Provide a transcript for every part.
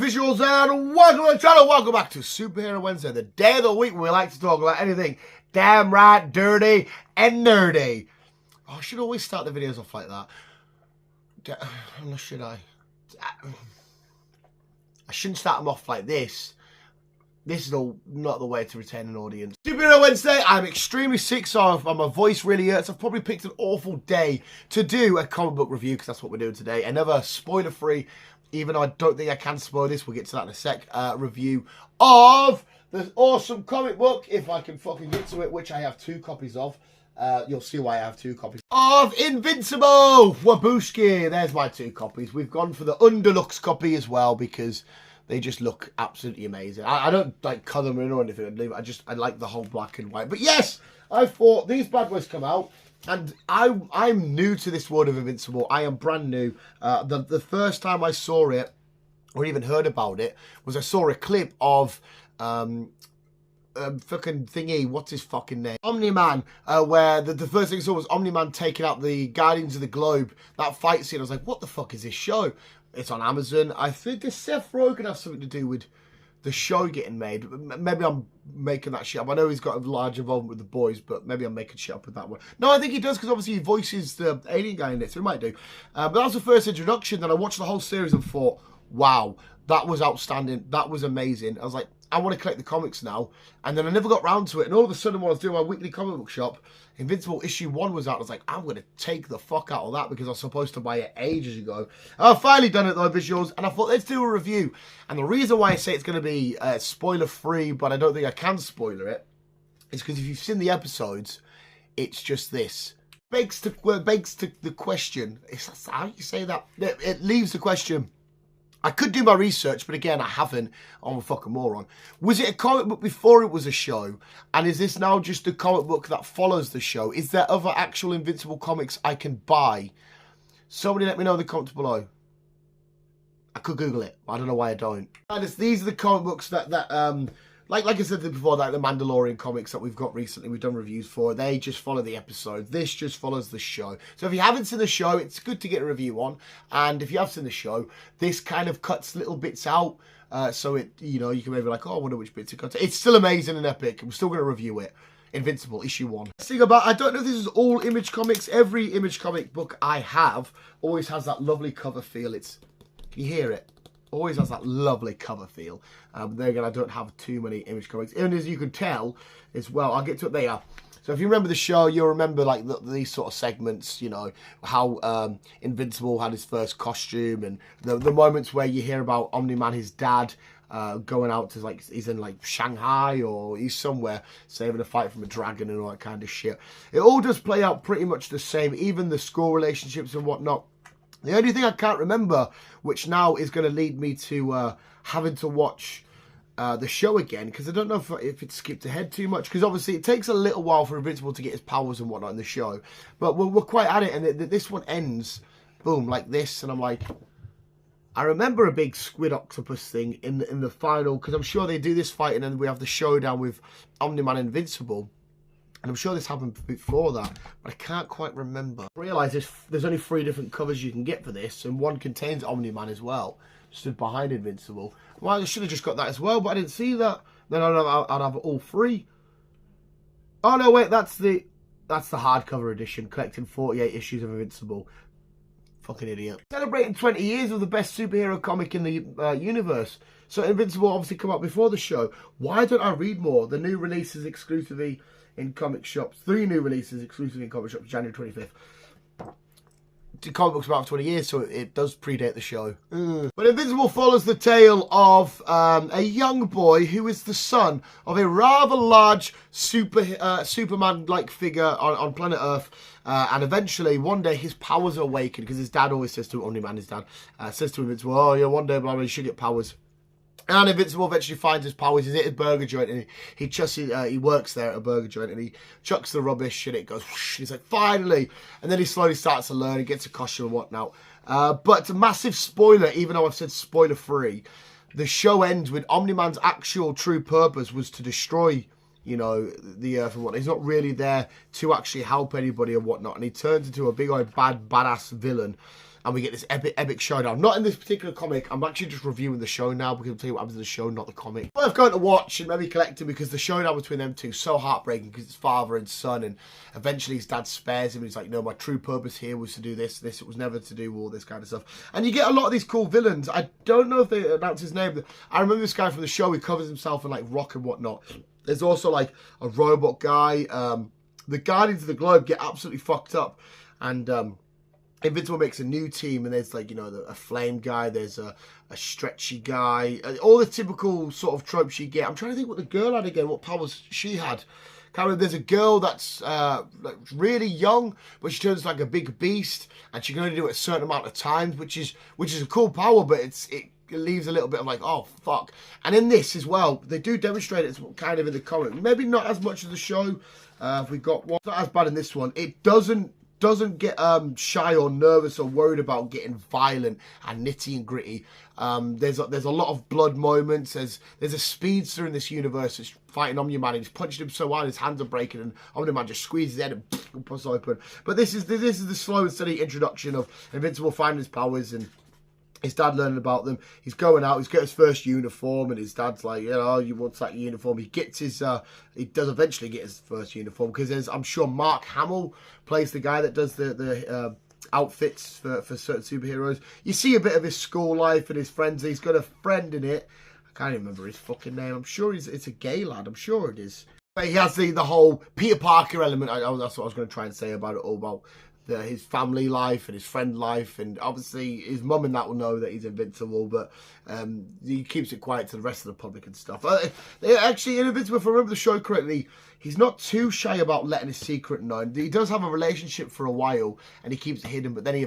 visuals and welcome to the channel. Welcome back to Superhero Wednesday, the day of the week where we like to talk about anything damn right, dirty, and nerdy. Oh, I should always start the videos off like that. Unless should I? I shouldn't start them off like this. This is not the way to retain an audience. Superhero Wednesday, I'm extremely sick, so my voice really hurts. I've probably picked an awful day to do a comic book review, because that's what we're doing today. Another spoiler-free, even though I don't think I can spoil this, we'll get to that in a sec, review of the awesome comic book, if I can fucking get to it, which I have 2 copies of. You'll see why I have 2 copies of Invincible. Wabushki. There's my 2 copies. We've gone for the Underlux copy as well because they just look absolutely amazing. I don't like colour them in or anything. I like the whole black and white. But yes, I thought these bad boys come out, and I'm new to this world of Invincible. I am brand new. The first time I saw it or even heard about it was I saw a clip of fucking thingy, what's his fucking name? Omni-Man, where the first thing I saw was Omni-Man taking out the Guardians of the Globe. That fight scene, I was like, what the fuck is this show? It's on Amazon. I think does Seth Rogen have something to do with the show getting made? Maybe I'm making that shit up. I know he's got a large involvement with the boys, but maybe I'm making shit up with that one. No, I think he does, because obviously he voices the alien guy in it, so he might do. But that was the first introduction. Then I watched the whole series and thought, wow, that was outstanding. That was amazing. I was like, I want to collect the comics now. And then I never got round to it. And all of a sudden, when I was doing my weekly comic book shop, Invincible issue 1 was out. I was like, I'm going to take the fuck out of that because I was supposed to buy it ages ago. I've finally done it though, visuals. And I thought, let's do a review. And the reason why I say it's going to be spoiler free, but I don't think I can spoiler it, is because if you've seen the episodes, it's just this. Begs to the question. It's, how do you say that? It leaves the question. I could do my research, but again, I haven't. I'm a fucking moron. Was it a comic book before it was a show? And is this now just a comic book that follows the show? Is there other actual Invincible comics I can buy? Somebody let me know in the comments below. I could Google it. I don't know why I don't. And these are the comic books that like I said before, like the Mandalorian comics that we've got recently, we've done reviews for. They just follow the episode. This just follows the show. So if you haven't seen the show, it's good to get a review on. And if you have seen the show, this kind of cuts little bits out. So it, you know, you can maybe be like, oh, I wonder which bits it cuts. It's still amazing and epic. I'm still going to review it. Invincible, issue 1. Thing about, I don't know if this is all Image Comics. Every Image comic book I have always has that lovely cover feel. It's, can you hear it? Always has that lovely cover feel. There again, I don't have too many Image comics. And as you can tell as well, I'll get to it there. So if you remember the show, you'll remember like these sort of segments, you know, how Invincible had his first costume, and the moments where you hear about Omni-Man, his dad, going out to, like, he's in like Shanghai or he's somewhere saving a fight from a dragon and all that kind of shit. It all does play out pretty much the same, even the school relationships and whatnot. The only thing I can't remember, which now is going to lead me to having to watch the show again, because I don't know if it skipped ahead too much, because obviously it takes a little while for Invincible to get his powers and whatnot in the show. But we're quite at it, and this one ends, boom, like this, and I'm like, I remember a big squid octopus thing in the final, because I'm sure they do this fight, and then we have the showdown with Omni-Man and Invincible. And I'm sure this happened before that, but I can't quite remember. I realise there's only 3 different covers you can get for this, and one contains Omni-Man as well, stood behind Invincible. Well, I should have just got that as well, but I didn't see that. Then I'd have all 3. Oh no, wait, that's the hardcover edition, collecting 48 issues of Invincible. Fucking idiot. Celebrating 20 years of the best superhero comic in the universe. So Invincible obviously come out before the show. Why don't I read more? The new releases exclusively in comic shops. 3 new releases exclusively in comic shops, January 25th. The comic book's about 20 years, so it does predate the show. But Invincible follows the tale of a young boy who is the son of a rather large Superman-like figure on planet Earth. And eventually, one day, his powers are awakened, because his dad always says to Omni-Man, his dad, says to Invincible, oh yeah, one day, blah, blah, you should get powers. And Invincible eventually finds his powers. He's at his burger joint, and he works there at a burger joint, and he chucks the rubbish, and it goes whoosh, and he's like, finally! And then he slowly starts to learn, he gets a costume and whatnot. But it's a massive spoiler, even though I've said spoiler free. The show ends with Omni-Man's actual true purpose was to destroy, you know, the Earth and whatnot. He's not really there to actually help anybody and whatnot, and he turns into a big old badass villain. and we get this epic showdown. Not in this particular comic. I'm actually just reviewing the show now because I'm telling you what happens in the show, not the comic. Worth going to watch and maybe collecting because the showdown between them two is so heartbreaking because it's father and son, and eventually his dad spares him. And he's like, no, my true purpose here was to do this. It was never to do all this kind of stuff. And you get a lot of these cool villains. I don't know if they announce his name. I remember this guy from the show. He covers himself in like rock and whatnot. There's also like a robot guy. The Guardians of the Globe get absolutely fucked up, and Invincible makes a new team, and there's like, you know, a flame guy, there's a stretchy guy, all the typical sort of tropes you get. I'm trying to think what the girl had again, what powers she had. Can't remember. There's a girl that's like really young, but she turns like a big beast, and she can only do it a certain amount of times, which is a cool power, but it leaves a little bit of like, oh fuck. And in this as well, they do demonstrate it kind of in the comic, maybe not as much as the show. If we got one, not as bad in this one. It doesn't get shy or nervous or worried about getting violent and nitty and gritty. There's a lot of blood moments. There's a speedster in this universe that's fighting Omni-Man, and he's punched him so hard his hands are breaking, and Omni-Man just squeezes his head and puts open. But this is the slow and steady introduction of Invincible finding his powers and his dad learning about them. He's going out, he's got his first uniform, and his dad's like, you know, you want that uniform. He gets his, he does eventually get his first uniform, because I'm sure Mark Hamill plays the guy that does the outfits for certain superheroes. You see a bit of his school life and his friends. He's got a friend in it. I can't even remember his fucking name. I'm sure it's a gay lad. I'm sure it is. But he has the whole Peter Parker element. That's what I was going to try and say about it all, about his family life and his friend life, and obviously his mum and that will know that he's invincible, but he keeps it quiet to the rest of the public and stuff. Actually, in Invincible, if I remember the show correctly, he's not too shy about letting his secret known. He does have a relationship for a while, and he keeps it hidden, but then he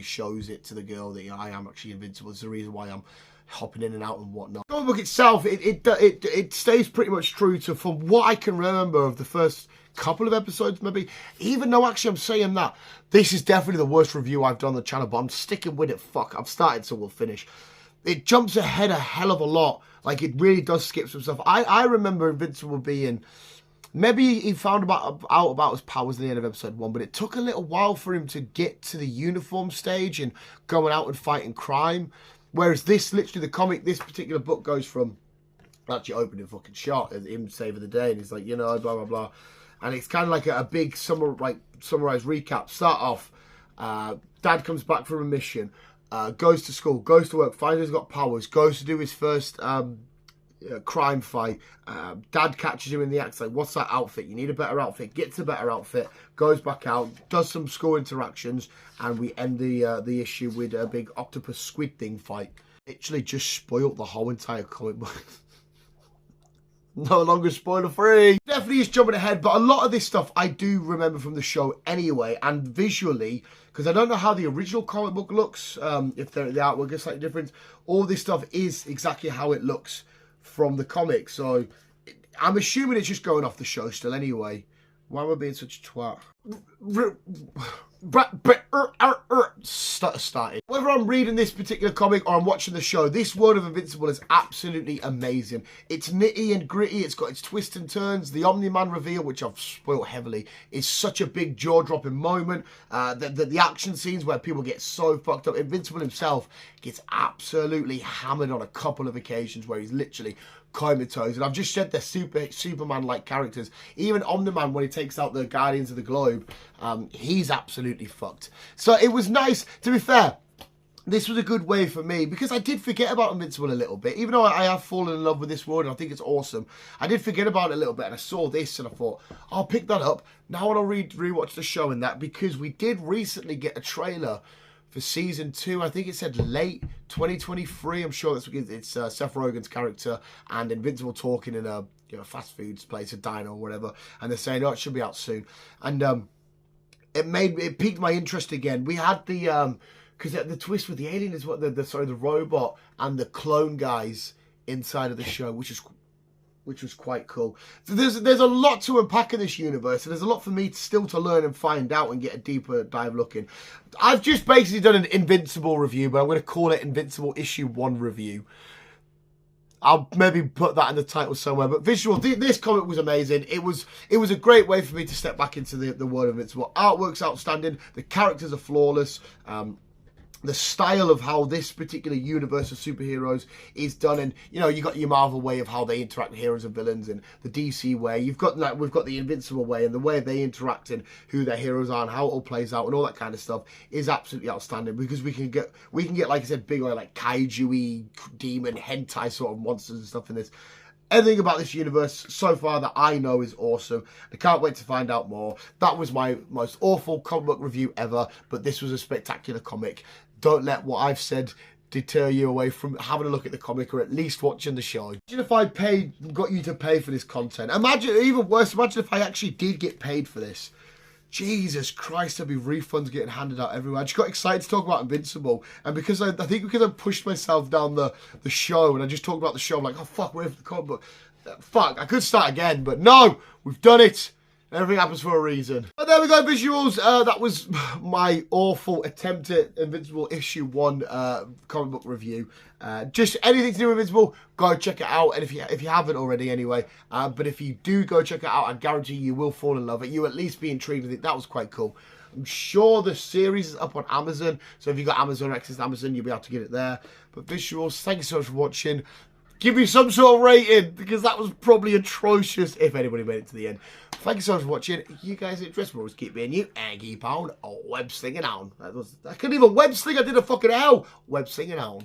shows it to the girl that, I am actually invincible. It's the reason why I'm hopping in and out and whatnot. The comic book itself, it stays pretty much true to, from what I can remember of the first couple of episodes, maybe. Even though actually I'm saying that, this is definitely the worst review I've done on the channel, but I'm sticking with it. Fuck, I've started, so we'll finish. It jumps ahead a hell of a lot. Like, it really does skip some stuff. I remember Invincible being, maybe he found out about his powers at the end of episode 1, but it took a little while for him to get to the uniform stage and going out and fighting crime. Whereas this, literally the comic, this particular book goes from actually opening fucking shot as him saving the day, and he's like, you know, blah, blah, blah. And it's kind of like a big summarized recap. Start off, dad comes back from a mission, goes to school, goes to work, finds he's got powers, goes to do his first crime fight. Dad catches him in the act, like, what's that outfit? You need a better outfit. Gets a better outfit, goes back out, does some school interactions, and we end the issue with a big octopus squid thing fight. Literally just spoiled the whole entire comic book. No longer spoiler free. Definitely is jumping ahead, but a lot of this stuff I do remember from the show anyway, and visually, because I don't know how the original comic book looks, if the artwork is slightly different. All this stuff is exactly how it looks from the comic, so I'm assuming it's just going off the show still anyway. Why am I being such a twat? Started. Whether I'm reading this particular comic or I'm watching the show, this world of Invincible is absolutely amazing. It's nitty and gritty. It's got its twists and turns. The Omni-Man reveal, which I've spoiled heavily, is such a big jaw-dropping moment. The action scenes where people get so fucked up. Invincible himself gets absolutely hammered on a couple of occasions where he's literally comatose, and I've just said they're Superman-like characters. Even Omni-Man, when he takes out the Guardians of the Globe, he's absolutely fucked. So it was nice. To be fair, this was a good way for me, because I did forget about Invincible a little bit. Even though I have fallen in love with this world and I think it's awesome, I did forget about it a little bit, and I saw this and I thought, I'll pick that up. Now I'll rewatch the show and that, because we did recently get a trailer for season 2. I think it said late 2023. I'm sure that's because it's Seth Rogen's character and Invincible talking in a fast foods place, a diner or whatever, and they're saying, oh, it should be out soon. And it piqued my interest again. We had the because the twist with the alien is what the robot and the clone guys inside of the show, which was quite cool. So there's a lot to unpack in this universe, and there's a lot for me still to learn and find out and get a deeper dive look in. I've just basically done an Invincible review, but I'm going to call it Invincible Issue 1 review. I'll maybe put that in the title somewhere. But visual, this comic was amazing. It was a great way for me to step back into the world of Invincible. Artwork's outstanding. The characters are flawless. The style of how this particular universe of superheroes is done, and you know, you got your Marvel way of how they interact with heroes and villains, and the DC way. We've got the Invincible way, and the way they interact and who their heroes are and how it all plays out and all that kind of stuff is absolutely outstanding, because we can get like I said, big like kaiju-y, demon, hentai sort of monsters and stuff in this. Everything about this universe so far that I know is awesome. I can't wait to find out more. That was my most awful comic book review ever, but this was a spectacular comic. Don't let what I've said deter you away from having a look at the comic, or at least watching the show. Imagine if I got you to pay for this content. Imagine, even worse, imagine if I actually did get paid for this. Jesus Christ, there'd be refunds getting handed out everywhere. I just got excited to talk about Invincible, and because I think because I pushed myself down the show and I just talked about the show, I'm like, oh fuck, we're for the comic book. Fuck, I could start again, but no, we've done it. Everything happens for a reason. But there we go, visuals. That was my awful attempt at Invincible issue 1 comic book review. Just anything to do with Invincible, go check it out. And if you haven't already anyway, but if you do go check it out, I guarantee you will fall in love with it. You'll at least be intrigued with it. That was quite cool. I'm sure the series is up on Amazon. So if you've got Amazon, access to Amazon, you'll be able to get it there. But visuals, thank you so much for watching. Give me some sort of rating, because that was probably atrocious if anybody made it to the end. Thank you so much for watching. You guys interested? We'll always keep being you and keep on web slinging on. I couldn't even web sling. I did a fucking hell. Web slinging on.